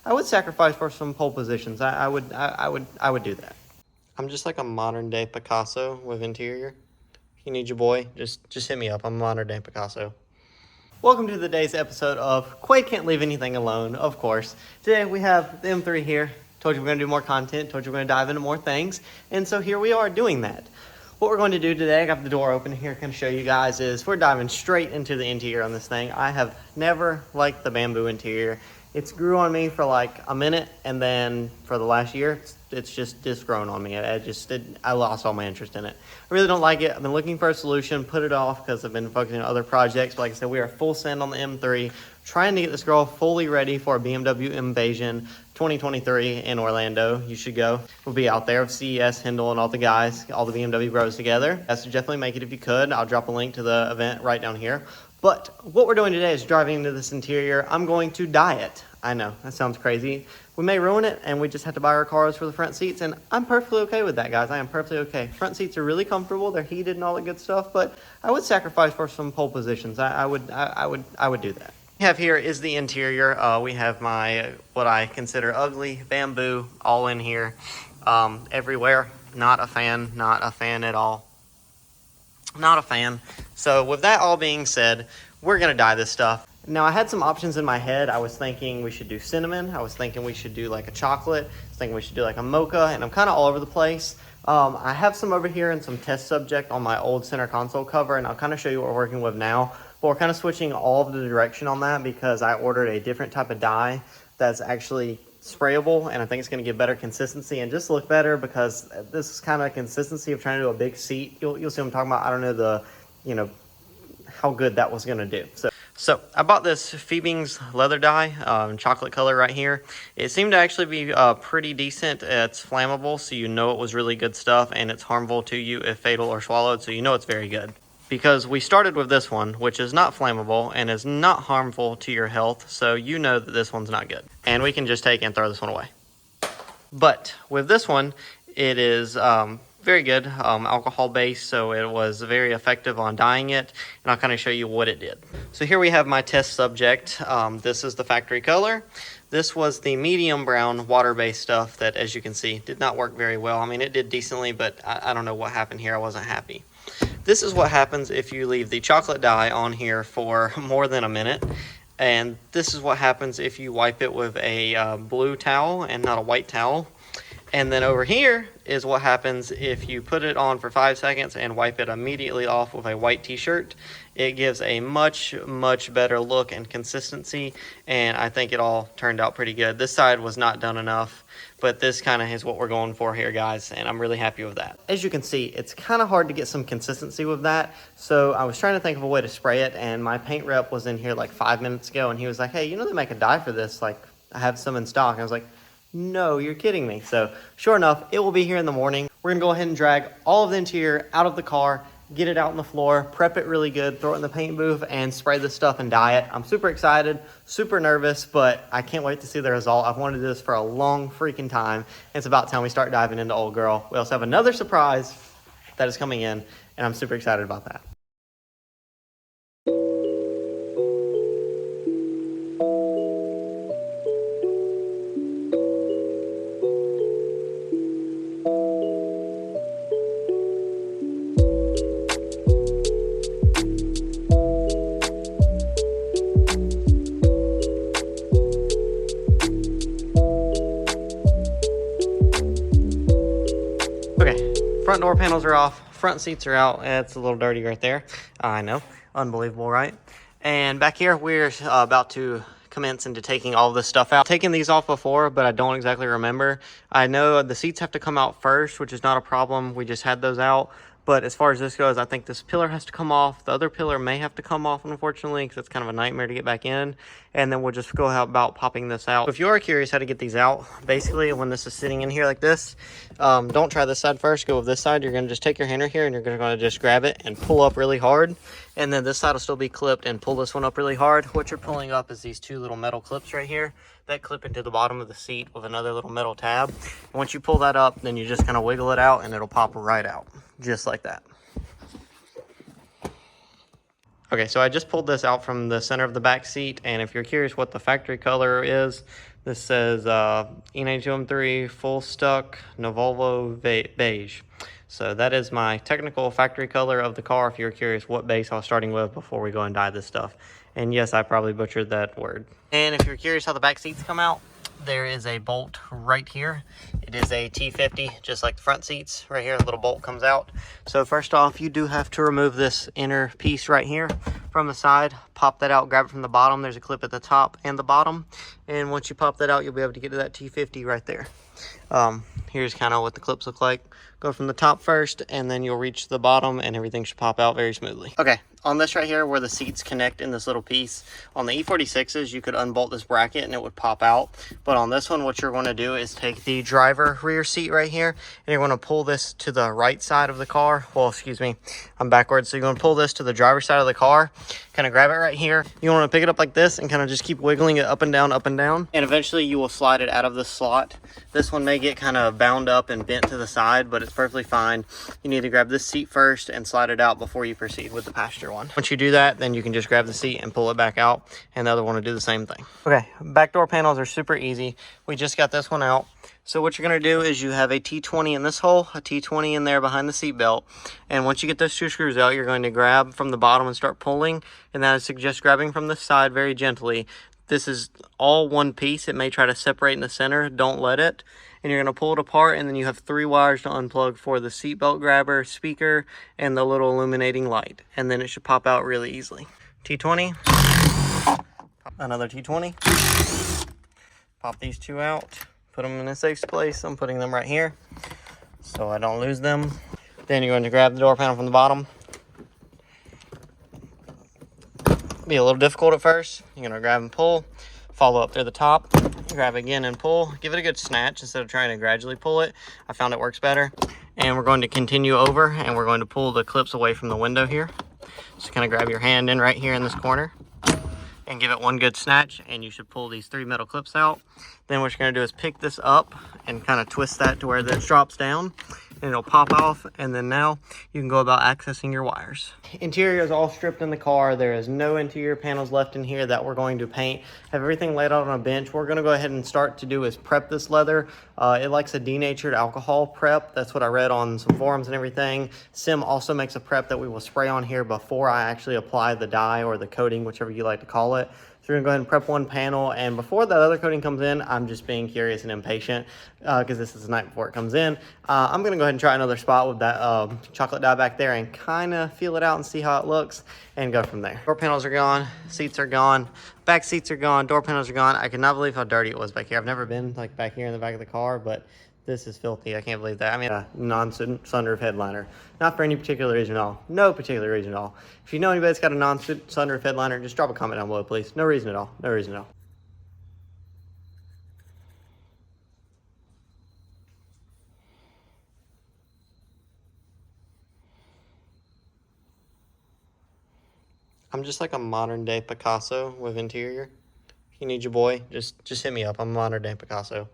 I would sacrifice for some pole positions. I would do that. I'm just like a modern day Picasso with interior. If you need your boy, just hit me up. I'm a modern day Picasso. Welcome to today's episode of Quay Can't Leave Anything Alone, of course. Today we have the M3 here. Told you we're going to do more content, told you we're going to dive into more things, and so here we are doing that. What we're going to do today, I got the door open here, kind of show you guys, is we're diving straight into the interior on this thing. I have never liked the Bmw interior. It's grew on me for like a minute, and then for the last year, it's just grown on me. I lost all my interest in it. I really don't like it. I've been looking for a solution, put it off because I've been focusing on other projects. But like I said, we are full send on the M3, trying to get this girl fully ready for a BMW Invasion 2023 in Orlando. You should go. We'll be out there with CES, Hendel, and all the guys, all the BMW bros together. So definitely make it if you could. I'll drop a link to the event right down here. But what we're doing today is driving into this interior. I'm going to dye it. I know, that sounds crazy. We may ruin it, and we just have to buy our cars for the front seats, and I'm perfectly okay with that, guys. I am perfectly okay. Front seats are really comfortable. They're heated and all that good stuff, but I would sacrifice for some pole positions. I would do that. We have here is the interior. We have my, what I consider ugly bamboo all in here, everywhere. Not a fan at all. Not a fan. So with that all being said, we're gonna dye this stuff. Now, I had some options in my head. I was thinking we should do cinnamon. I was thinking we should do like a chocolate. I was thinking we should do like a mocha, and I'm kind of all over the place. I have some over here and some test subject on my old center console cover, and I'll kind of show you what we're working with now. But we're kind of switching all of the direction on that because I ordered a different type of dye that's actually sprayable, and I think it's going to give better consistency and just look better because this is kind of consistency of trying to do a big seat. You'll see what I'm talking about. I don't know how good that was going to do. So I bought this Phoebing's leather dye, chocolate color right here. It seemed to actually be pretty decent. It's flammable, so you know it was really good stuff, and it's harmful to you if fatal or swallowed, so you know it's very good. Because we started with this one, which is not flammable and is not harmful to your health, so you know that this one's not good. And we can just take and throw this one away. But with this one, it is very good, alcohol based, so it was very effective on dyeing it, and I'll kind of show you what it did. So here we have my test subject. This is the factory color. This was the medium brown water-based stuff that, as you can see, did not work very well. I mean, it did decently, but I don't know what happened here. I wasn't happy. This is what happens if you leave the chocolate dye on here for more than a minute. And this is what happens if you wipe it with a blue towel and not a white towel. And then over here is what happens if you put it on for 5 seconds and wipe it immediately off with a white t-shirt. It gives a much better look and consistency, and I think it all turned out pretty good. This side was not done enough, but this kind of is what we're going for here, guys, and I'm really happy with that. As you can see, it's kind of hard to get some consistency with that, so I was trying to think of a way to spray it, and my paint rep was in here like 5 minutes ago, and he was like, hey, you know they make a dye for this, like I have some in stock. And I was like, no, you're kidding me. So sure enough, it will be here in the morning. We're gonna go ahead and drag all of the interior out of the car, get it out on the floor, prep it really good, throw it in the paint booth, and spray this stuff and dye it. I'm super excited, super nervous, but I can't wait to see the result. I've wanted this for a long freaking time. It's about time we start diving into Old Girl. We also have another surprise that is coming in, and I'm super excited about that. Front door panels are off, front seats are out. It's a little dirty right there. I know, unbelievable, right? And back here, we're about to commence into taking all of this stuff out. Taken these off before, but I don't exactly remember. I know the seats have to come out first, which is not a problem. We just had those out. But as far as this goes, I think this pillar has to come off. The other pillar may have to come off, unfortunately, because it's kind of a nightmare to get back in. And then we'll just go about popping this out. If you are curious how to get these out, basically when this is sitting in here like this, don't try this side first. Go with this side. You're going to just take your hand right here and you're going to just grab it and pull up really hard. And then this side will still be clipped, and pull this one up really hard. What you're pulling up is these two little metal clips right here that clip into the bottom of the seat with another little metal tab. And once you pull that up, then you just kind of wiggle it out and it'll pop right out. Just like that. Okay, so I just pulled this out from the center of the back seat, and if you're curious what the factory color is, This says E92 M3 full stuck Novolvo beige. So that is my technical factory color of the car, if you're curious what base I was starting with before we go and dye this stuff. And yes, I probably butchered that word. And if you're curious how the back seats come out, there is a bolt right here. It is a T50, just like the front seats. Right here, a little bolt comes out. So first off, you do have to remove this inner piece right here from the side. Pop that out, grab it from the bottom. There's a clip at the top and the bottom. And once you pop that out, you'll be able to get to that T50 right there. Here's kind of what the clips look like. Go from the top first, and then you'll reach the bottom, and everything should pop out very smoothly. Okay, on this right here where the seats connect in this little piece, on the E46s, you could unbolt this bracket and it would pop out. But on this one, what you're going to do is take the driver rear seat right here, and you're going to pull this to the right side of the car. Well, excuse me, I'm backwards. So you're going to pull this to the driver's side of the car, kind of grab it right here. You want to pick it up like this and kind of just keep wiggling it up and down, and eventually you will slide it out of the slot. This one may get kind of bound up and bent to the side, but it's perfectly fine. You need to grab this seat first and slide it out before you proceed with the passenger one. Once you do that, then you can just grab the seat and pull it back out, and the other one will do the same thing. Okay, back door panels are super easy. We just got this one out. So what you're going to do is you have a T20 in this hole, a T20 in there behind the seat belt, and once you get those two screws out, you're going to grab from the bottom and start pulling, and I suggest grabbing from the side very gently. This is all one piece. It may try to separate in the center. Don't let it. And you're going to pull it apart, and then you have 3 wires to unplug for the seatbelt grabber, speaker, and the little illuminating light. And then it should pop out really easily. T20. Another T20. Pop these 2 out. Put them in a safe place. I'm putting them right here so I don't lose them. Then you're going to grab the door panel from the bottom. Be a little difficult at first. You're going to grab and pull, follow up through the top, grab again and pull. Give it a good snatch instead of trying to gradually pull it. I found it works better. And we're going to continue over, and we're going to pull the clips away from the window here. So kind of grab your hand in right here in this corner and give it one good snatch, and you should pull these 3 metal clips out. Then what you're going to do is pick this up and kind of twist that to where this drops down, and it'll pop off, and then now you can go about accessing your wires. Interior is all stripped in the car. There is no interior panels left in here that we're going to paint. Have everything laid out on a bench. We're going to go ahead and start to do is prep this leather. It likes a denatured alcohol prep. That's what I read on some forums and everything. Sim also makes a prep that we will spray on here before I actually apply the dye or the coating, whichever you like to call it. So we're gonna go ahead and prep one panel, and before that other coating comes in, I'm just being curious and impatient because this is the night before it comes in. I'm gonna go ahead and try another spot with that chocolate dye back there and kind of feel it out and see how it looks and go from there. Door panels are gone, seats are gone, back seats are gone, door panels are gone. I cannot believe how dirty it was back here. I've never been like back here in the back of the car, but this is filthy. I can't believe that. I mean, a non-sunroof headliner. Not for any particular reason at all. No particular reason at all. If you know anybody that's got a non-sunroof headliner, just drop a comment down below, please. No reason at all. No reason at all. I'm just like a modern day Picasso with interior. If you need your boy, just hit me up. I'm a modern day Picasso.